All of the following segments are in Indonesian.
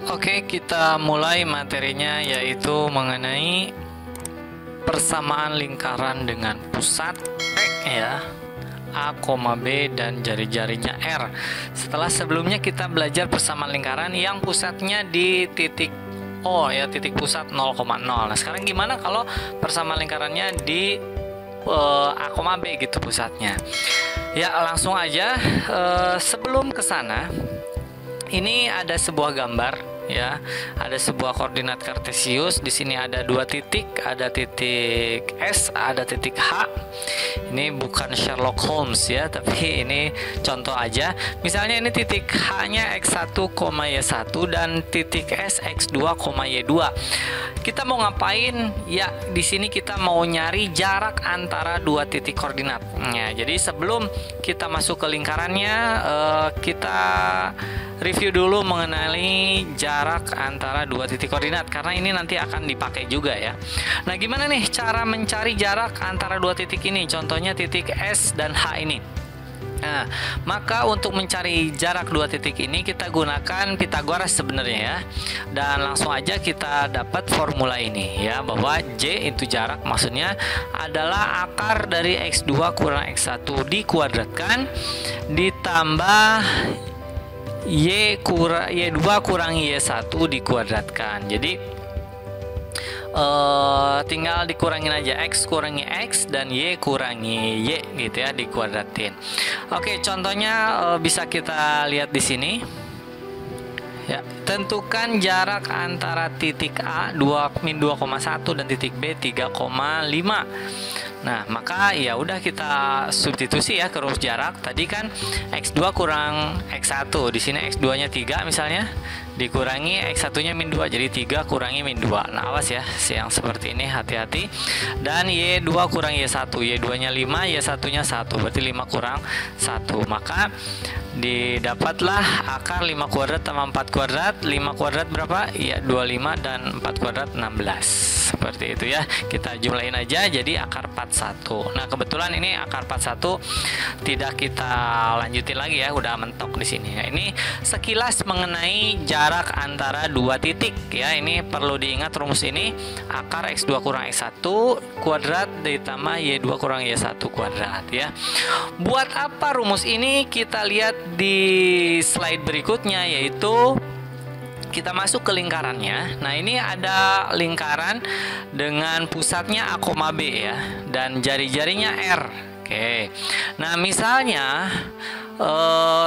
Oke, kita mulai materinya yaitu mengenai persamaan lingkaran dengan pusat P ya, A, B dan jari-jarinya R. Setelah sebelumnya kita belajar persamaan lingkaran yang pusatnya di titik O ya, titik pusat 0,0. Nah, sekarang gimana kalau persamaan lingkarannya di A, B gitu pusatnya? Ya, langsung aja. Sebelum ke sana, ini ada sebuah gambar ya, ada sebuah koordinat kartesius. Di sini ada dua titik, ada titik S, ada titik H. Ini bukan Sherlock Holmes ya, tapi ini contoh aja. Misalnya ini titik H-nya x1, y1 dan titik S x2, y2. Kita mau ngapain? Ya, di sini kita mau nyari jarak antara dua titik koordinat. Ya, jadi sebelum kita masuk ke lingkarannya, kita review dulu mengenai jarak antara dua titik koordinat, karena ini nanti akan dipakai juga ya. Nah, gimana nih cara mencari jarak antara dua titik ini? Contohnya titik S dan H ini. Nah, maka untuk mencari jarak dua titik ini kita gunakan Pythagoras sebenarnya ya. Dan langsung aja kita dapat formula ini ya, bahwa J itu jarak, maksudnya adalah akar dari X2 kurang X1 dikuadratkan ditambah Y2 kurang Y1 dikuadratkan. Jadi tinggal dikurangin aja, X kurangi X dan Y kurangi Y gitu ya, dikuadratin. Oke, contohnya bisa kita lihat di sini. Ya, tentukan jarak antara titik A 2,1 dan titik B 3,5. Nah, maka ya udah kita substitusi ya ke rumus jarak. Tadi kan X2 kurang X1, di sini X2-nya 3 misalnya, dikurangi X1-nya min 2, jadi 3 kurangi min 2. Nah, awas ya, yang seperti ini hati-hati. Dan Y2 kurang Y1, Y2-nya 5, Y1-nya 1, berarti 5 kurang 1. Maka didapatlah akar 5 kuadrat tambah 4 kuadrat. 5 kuadrat berapa? Ya 25 dan 4 kuadrat 16. Seperti itu ya. Kita jumlahin aja jadi akar 41. Nah, kebetulan ini akar 41 tidak kita lanjutin lagi ya, udah mentok di sini. Nah, ini sekilas mengenai jarak antara dua titik ya. Ini perlu diingat rumus ini, akar X2 kurang X1 kuadrat ditambah Y2 kurang Y1 kuadrat ya. Buat apa rumus ini? Kita lihat di slide berikutnya, yaitu kita masuk ke lingkarannya. Nah, ini ada lingkaran dengan pusatnya A, B ya, dan jari-jarinya R. Oke. Nah, misalnya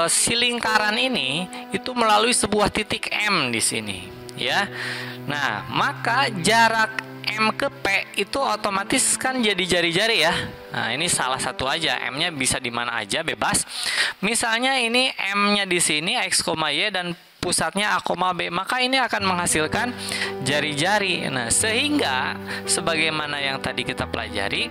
si lingkaran ini itu melalui sebuah titik M di sini ya. Nah, maka jarak M ke P itu otomatis kan jadi jari-jari ya. Nah, ini salah satu aja, M-nya bisa di mana aja, bebas. Misalnya ini M-nya di sini X, Y dan pusatnya A, B, maka ini akan menghasilkan jari-jari. Nah, sehingga sebagaimana yang tadi kita pelajari,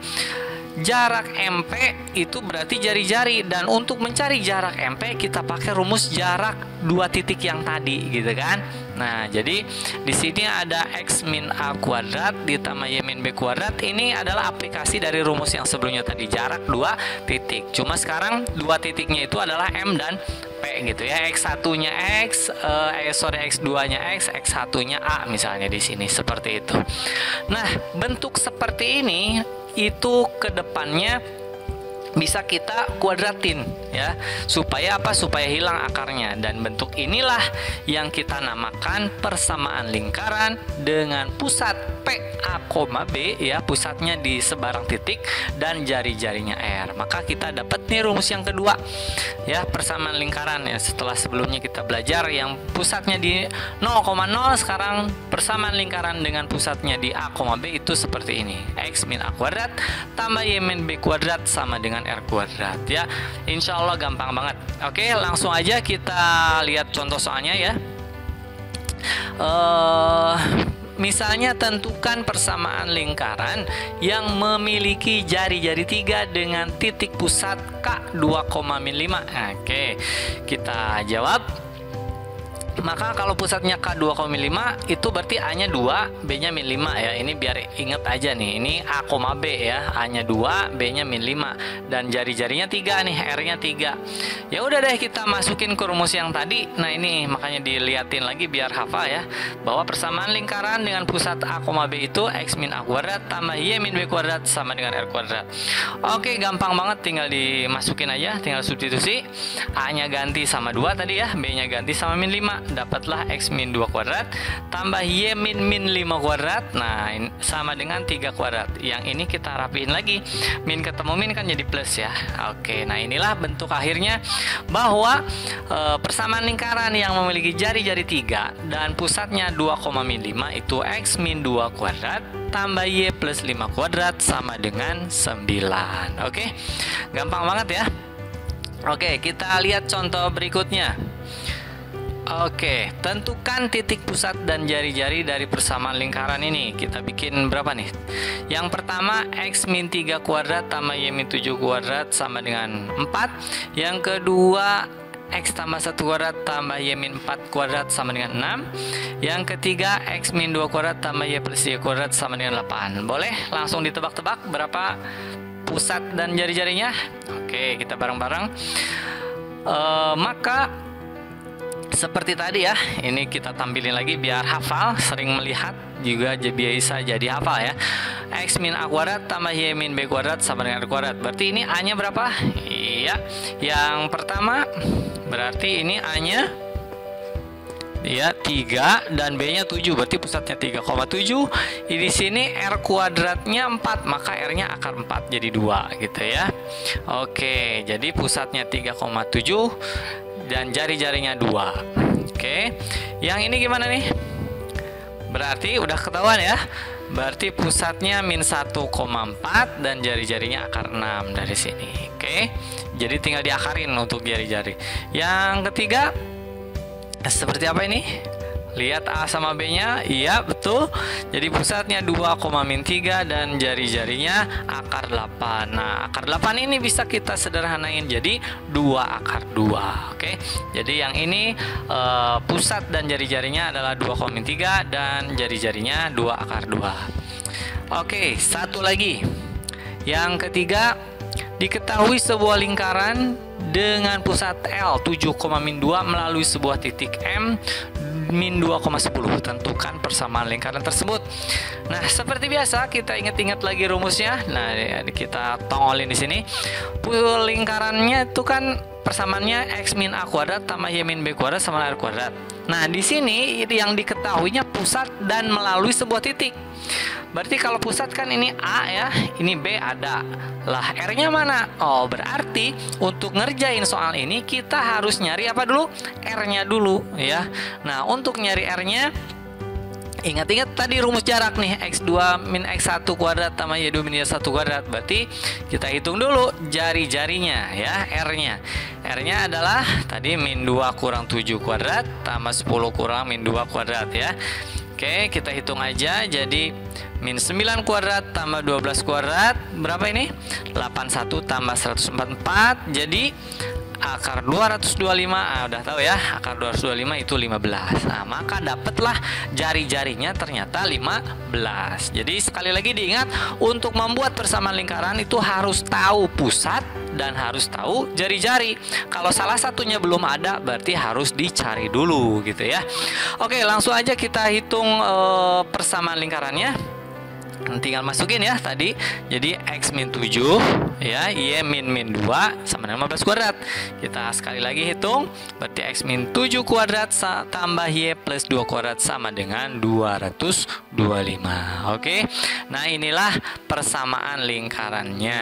jarak MP itu berarti jari-jari, dan untuk mencari jarak MP kita pakai rumus jarak dua titik yang tadi gitu kan. Nah, jadi di sini ada X min A kuadrat ditambah Y min B kuadrat. Ini adalah aplikasi dari rumus yang sebelumnya tadi, jarak dua titik. Cuma sekarang dua titiknya itu adalah M dan P gitu ya. X1-nya X, X2-nya X, X1-nya A misalnya di sini, seperti itu. Nah, bentuk seperti ini itu ke depannya bisa kita kuadratin ya, supaya apa? Supaya hilang akarnya. Dan bentuk inilah yang kita namakan persamaan lingkaran dengan pusat P, A, B ya, pusatnya di sebarang titik dan jari-jarinya R. Maka kita dapat nih rumus yang kedua ya, persamaan lingkaran ya. Setelah sebelumnya kita belajar yang pusatnya di 0,0, sekarang persamaan lingkaran dengan pusatnya di A, B itu seperti ini. X min A kuadrat tambah Y min B kuadrat sama dengan R kuadrat ya. Insya Allah gampang banget. Oke, langsung aja kita lihat contoh soalnya ya. Misalnya tentukan persamaan lingkaran yang memiliki jari-jari 3 dengan titik pusat K 2,5. Oke, kita jawab. Maka kalau pusatnya K 2,5 itu berarti A-nya 2, B-nya min 5 ya. Ini biar inget aja nih. Ini A, B ya. A-nya 2, B-nya min 5 dan jari-jarinya 3 nih, R-nya 3. Ya udah deh, kita masukin ke rumus yang tadi. Nah, ini makanya diliatin lagi biar hafal ya. Bahwa persamaan lingkaran dengan pusat A, B itu X min A kuadrat tambah Y min B kuadrat sama dengan R kuadrat. Oke, gampang banget, tinggal dimasukin aja, tinggal substitusi. A-nya ganti sama 2 tadi ya, B-nya ganti sama min 5. Dapatlah X min 2 kuadrat tambah Y min 5 kuadrat. Nah, sama dengan 3 kuadrat. Yang ini kita rapiin lagi. Min ketemu min kan jadi plus ya. Oke, nah inilah bentuk akhirnya bahwa persamaan lingkaran yang memiliki jari-jari 3 dan pusatnya 2,5 itu X min 2 kuadrat tambah Y plus 5 kuadrat sama dengan 9. Oke, gampang banget ya. Oke, kita lihat contoh berikutnya. Oke, tentukan titik pusat dan jari-jari dari persamaan lingkaran ini. Kita bikin berapa nih? Yang pertama, X min 3 kuadrat tambah Y min 7 kuadrat sama dengan 4. Yang kedua, X tambah 1 kuadrat tambah Y min 4 kuadrat sama dengan 6. Yang ketiga, X min 2 kuadrat tambah Y plus Y kuadrat sama dengan 8. Boleh langsung ditebak-tebak berapa pusat dan jari-jarinya? Oke, kita bareng-bareng. Maka seperti tadi ya, ini kita tampilin lagi biar hafal, sering melihat juga bisa jadi hafal ya. X min A kuadrat tambah Y min B kuadrat sama dengan R kuadrat. Berarti ini A-nya berapa? Iya, yang pertama berarti ini A-nya ya 3 dan B-nya 7, berarti pusatnya 3,7. Di sini R kuadratnya 4, maka R-nya akar 4 jadi 2 gitu ya. Oke, jadi pusatnya 3,7 dan jari-jarinya 2. Oke, yang ini gimana nih? Berarti udah ketahuan ya. Berarti pusatnya min 1,4 dan jari-jarinya akar 6 dari sini. Oke, jadi tinggal diakarin untuk jari-jari. Yang ketiga, seperti apa ini? Lihat A sama B-nya, iya betul. Jadi pusatnya 2,-3 dan jari-jarinya akar 8. Nah, akar 8 ini bisa kita sederhanain jadi 2 akar 2. Oke, jadi yang ini pusat dan jari-jarinya adalah 2,3 dan jari-jarinya 2 akar 2. Oke, satu lagi. Yang ketiga, diketahui sebuah lingkaran dengan pusat L 7,-2 melalui sebuah titik M min 2,10. Tentukan persamaan lingkaran tersebut. Nah, seperti biasa kita ingat-ingat lagi rumusnya. Nah, kita tongolin di sini. Lingkarannya itu kan persamaannya X min A kuadrat tambah Y min B kuadrat sama R kuadrat. Nah, di sini yang diketahuinya pusat dan melalui sebuah titik. Berarti kalau pusat kan ini A ya, ini B ada. Lah, R-nya mana? Oh, berarti untuk ngerjain soal ini kita harus nyari apa dulu? R-nya dulu ya. Nah, untuk nyari R-nya, ingat-ingat tadi rumus jarak nih, X2 min X1 kuadrat tambah Y2 min Y1 kuadrat. Berarti kita hitung dulu jari-jarinya ya, R-nya. R-nya adalah tadi min 2 kurang 7 kuadrat tambah 10 kurang min 2 kuadrat ya. Oke, kita hitung aja. Jadi min 9 kuadrat tambah 12 kuadrat berapa ini? 81 tambah 144. Jadi akar 225. Udah tahu ya, akar 225 itu 15. Nah, maka dapatlah jari-jarinya ternyata 15. Jadi sekali lagi diingat, untuk membuat persamaan lingkaran itu harus tahu pusat dan harus tahu jari-jari. Kalau salah satunya belum ada, berarti harus dicari dulu gitu ya. Oke, langsung aja kita hitung persamaan lingkarannya. Tinggal masukin ya tadi. Jadi X min 7 ya, Y min 2 sama dengan 15 kuadrat. Kita sekali lagi hitung. Berarti X min 7 kuadrat tambah Y plus 2 kuadrat sama dengan 225. Oke. Nah, inilah persamaan lingkarannya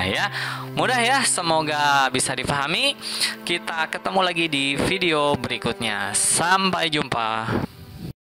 ya. Mudah ya, semoga bisa dipahami. Kita ketemu lagi di video berikutnya. Sampai jumpa.